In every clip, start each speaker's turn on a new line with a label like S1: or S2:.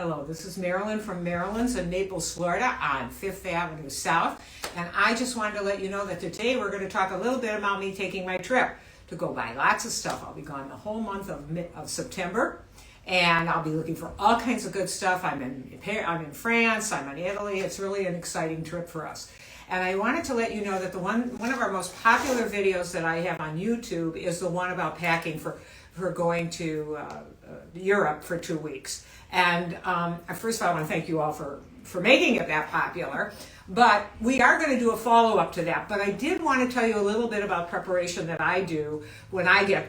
S1: Hello, this is Marilyn from Marilyn's in Naples, Florida on 5th Avenue South. And I just wanted to let you know that today we're going to talk a little bit about me taking my trip to go buy lots of stuff. I'll be gone the whole month of September. And I'll be looking for all kinds of good stuff. I'm in France, I'm in Italy. It's really an exciting trip for us. And I wanted to let you know that one of our most popular videos that I have on YouTube is the one about packing for going to Europe for 2 weeks. And first of all, I want to thank you all for making it that popular. But we are going to do a follow-up to that. But I did want to tell you a little bit about preparation that I do when I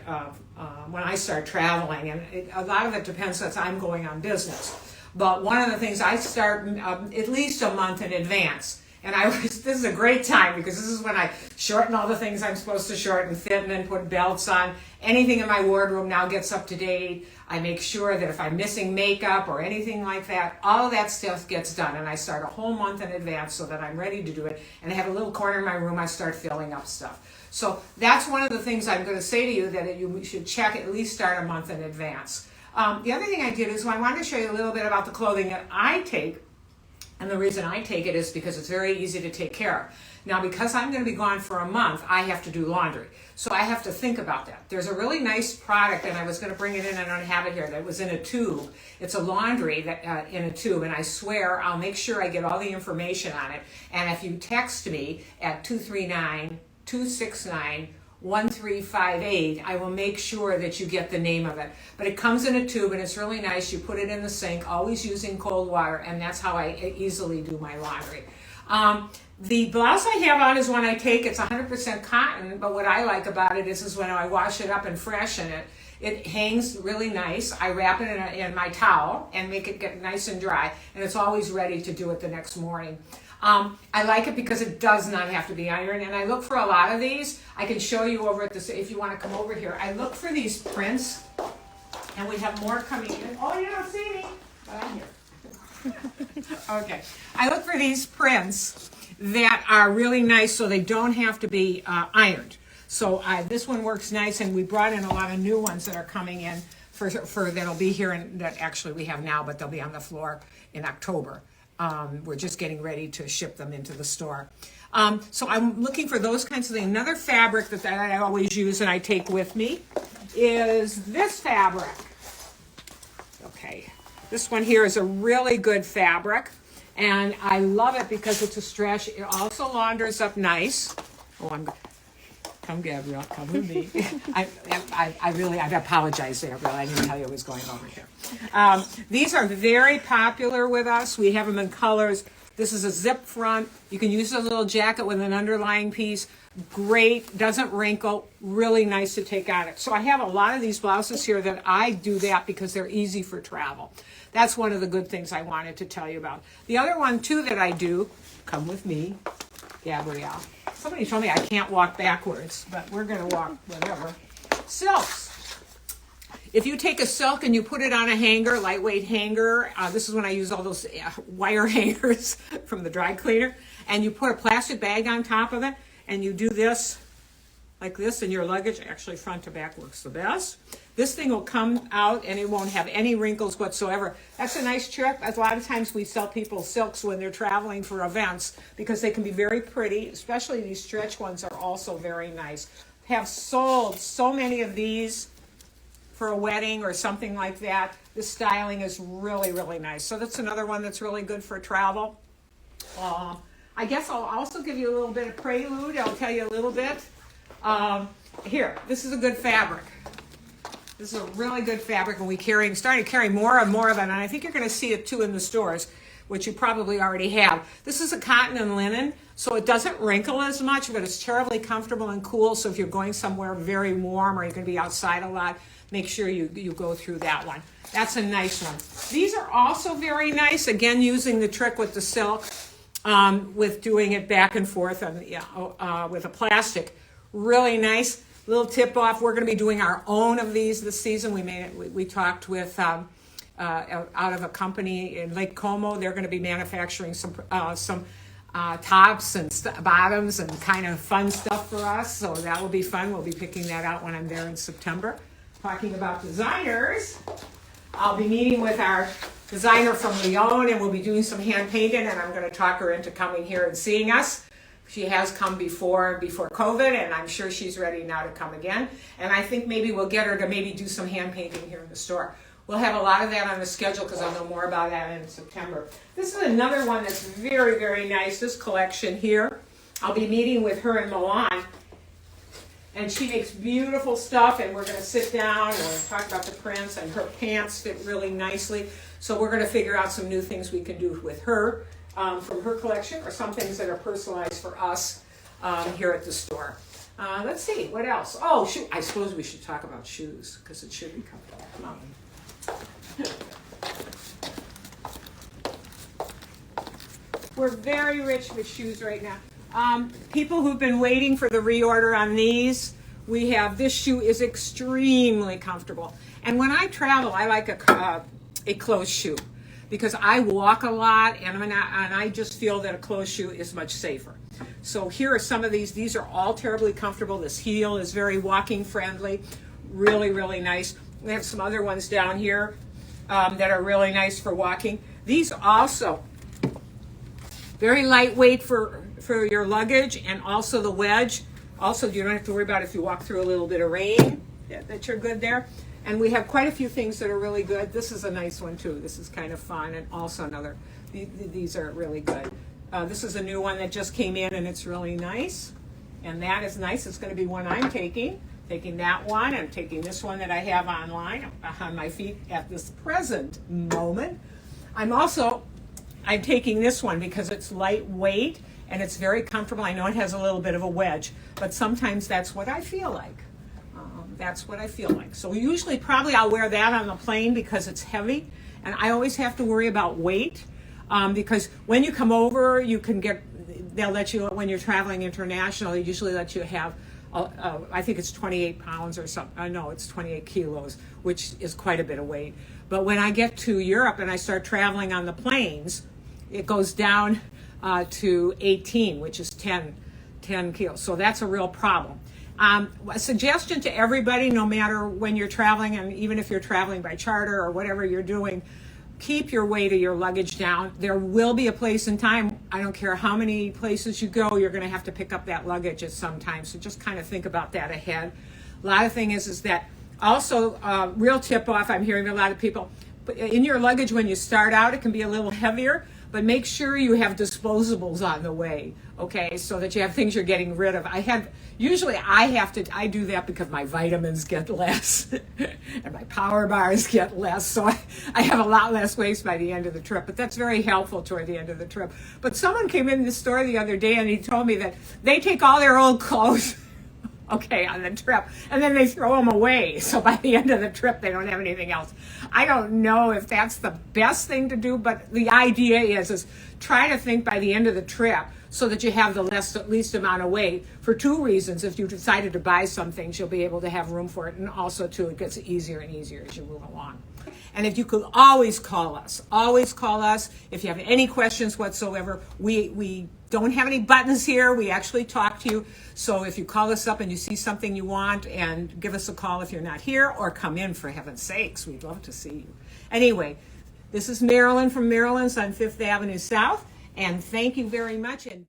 S1: start traveling. And a lot of it depends since I'm going on business. But one of the things I start at least a month in advance. And this is a great time because this is when I shorten all the things I'm supposed to shorten, fit, and then put belts on. Anything in my wardrobe now gets up to date. I make sure that if I'm missing makeup or anything like that, all of that stuff gets done. And I start a whole month in advance so that I'm ready to do it. And I have a little corner in my room I start filling up stuff. So that's one of the things I'm going to say to you, that you should check, at least start a month in advance. The other thing I did is I wanted to show you a little bit about the clothing that I take. And the reason I take it is because it's very easy to take care of. Now, because I'm going to be gone for a month, I have to do laundry. So I have to think about that. There's a really nice product, and I was going to bring it in, I don't have it here, that was in a tube. It's a laundry that in a tube, and I swear I'll make sure I get all the information on it. And if you text me at 239-269-1358, I will make sure that you get the name of it. But it comes in a tube and it's really nice. You put it in the sink, always using cold water, and that's how I easily do my laundry. The blouse I have on is one I take. It's 100% cotton, but what I like about it is when I wash it up and freshen it, it hangs really nice. I wrap it in my towel and make it get nice and dry, and it's always ready to do it the next morning. I like it because it does not have to be ironed, and I look for a lot of these. I can show you over at this if you want to come over here. I look for these prints, and we have more coming in. Oh, you don't see me, but I'm here. Okay, I look for these prints that are really nice, so they don't have to be ironed. So this one works nice, and we brought in a lot of new ones that are coming in for that'll be here, and that actually we have now, but they'll be on the floor in October. We're just getting ready to ship them into the store. So I'm looking for those kinds of things. Another fabric that I always use and I take with me is this fabric. Okay, this one here is a really good fabric, and I love it because it's a stretch. It also launders up nice. Come, Gabrielle, come with me. I apologize, Gabrielle. I didn't tell you I was going over here. These are very popular with us. We have them in colors. This is a zip front. You can use a little jacket with an underlying piece. Great, doesn't wrinkle, really nice to take on it. So I have a lot of these blouses here that I do that because they're easy for travel. That's one of the good things I wanted to tell you about. The other one, too, that I do, come with me, Gabrielle. Somebody told me I can't walk backwards, but we're going to walk whatever. Silks. If you take a silk and you put it on a hanger, lightweight hanger, this is when I use all those wire hangers from the dry cleaner, and you put a plastic bag on top of it, and you do this, like this, in your luggage. Actually, front to back works the best. This thing will come out, and it won't have any wrinkles whatsoever. That's a nice trick. A lot of times we sell people silks when they're traveling for events because they can be very pretty, especially these stretch ones are also very nice. Have sold so many of these for a wedding or something like that. The styling is really, really nice. So that's another one that's really good for travel. I guess I'll also give you a little bit of prelude. I'll tell you a little bit. Here, this is a good fabric. This is a really good fabric, and starting to carry more and more of it, and I think you're going to see it too in the stores, which you probably already have. This is a cotton and linen, so it doesn't wrinkle as much, but it's terribly comfortable and cool, so if you're going somewhere very warm or you're going to be outside a lot, make sure you go through that one. That's a nice one. These are also very nice, again, using the trick with the silk, with doing it back and forth with a plastic. Really nice. Little tip off, we're going to be doing our own of these this season. We talked with out of a company in Lake Como. They're going to be manufacturing some tops and bottoms and kind of fun stuff for us. So that will be fun. We'll be picking that out when I'm there in September. Talking about designers, I'll be meeting with our designer from Lyon, and we'll be doing some hand painting, and I'm going to talk her into coming here and seeing us. She has come before COVID, and I'm sure she's ready now to come again. And I think maybe we'll get her to maybe do some hand painting here in the store. We'll have a lot of that on the schedule because I'll know more about that in September. This is another one that's very, very nice, this collection here. I'll be meeting with her in Milan. And she makes beautiful stuff, and we're going to sit down and we're going to talk about the prints, and her pants fit really nicely. So we're going to figure out some new things we can do with her from her collection, or some things that are personalized for us here at the store. Let's see, what else? Oh, shoot, I suppose we should talk about shoes because it should be comfortable. Come on. We're very rich with shoes right now. People who've been waiting for the reorder on these, we have, this shoe is extremely comfortable. And when I travel, I like a closed shoe because I walk a lot, and I just feel that a closed shoe is much safer. So here are some of these. These are all terribly comfortable. This heel is very walking friendly, really, really nice. We have some other ones down here that are really nice for walking. These also very lightweight for your luggage, and also the wedge. Also, you don't have to worry about if you walk through a little bit of rain, that you're good there. And we have quite a few things that are really good. This is a nice one too. This is kind of fun, and also another. These are really good. This is a new one that just came in, and it's really nice. And that is nice. It's going to be one I'm taking. Taking that one, and taking this one that I have online on my feet at this present moment. I'm taking this one because it's lightweight and it's very comfortable. I know it has a little bit of a wedge, but sometimes that's what I feel like. That's what I feel like. So usually probably I'll wear that on the plane because it's heavy, and I always have to worry about weight because when you come over, they'll let you, when you're traveling international, they usually let you have I think it's 28 pounds or something. No, it's 28 kilos, which is quite a bit of weight. But when I get to Europe and I start traveling on the planes, it goes down to 18, which is 10 kilos. So that's a real problem. A suggestion to everybody, no matter when you're traveling, and even if you're traveling by charter or whatever you're doing, keep your weight of your luggage down. There will be a place in time, I don't care how many places you go, you're going to have to pick up that luggage at some time. So just kind of think about that ahead. A lot of thing is that also, real tip off, I'm hearing a lot of people, in your luggage when you start out, it can be a little heavier, but make sure you have disposables on the way, okay, so that you have things you're getting rid of. I do that because my vitamins get less and my power bars get less, so I have a lot less waste by the end of the trip, but that's very helpful toward the end of the trip. But someone came in the store the other day and he told me that they take all their old clothes okay, on the trip, and then they throw them away. So by the end of the trip, they don't have anything else. I don't know if that's the best thing to do, but the idea is try to think by the end of the trip so that you have the least amount of weight for two reasons. If you decided to buy some things, you'll be able to have room for it, and also, too, it gets easier and easier as you move along. And if you could always call us if you have any questions whatsoever. We don't have any buttons here. We actually talk to you. So if you call us up and you see something you want, and give us a call if you're not here, or come in, for heaven's sakes. We'd love to see you. Anyway, this is Marilyn from Marilyn's on 5th Avenue South, and thank you very much. And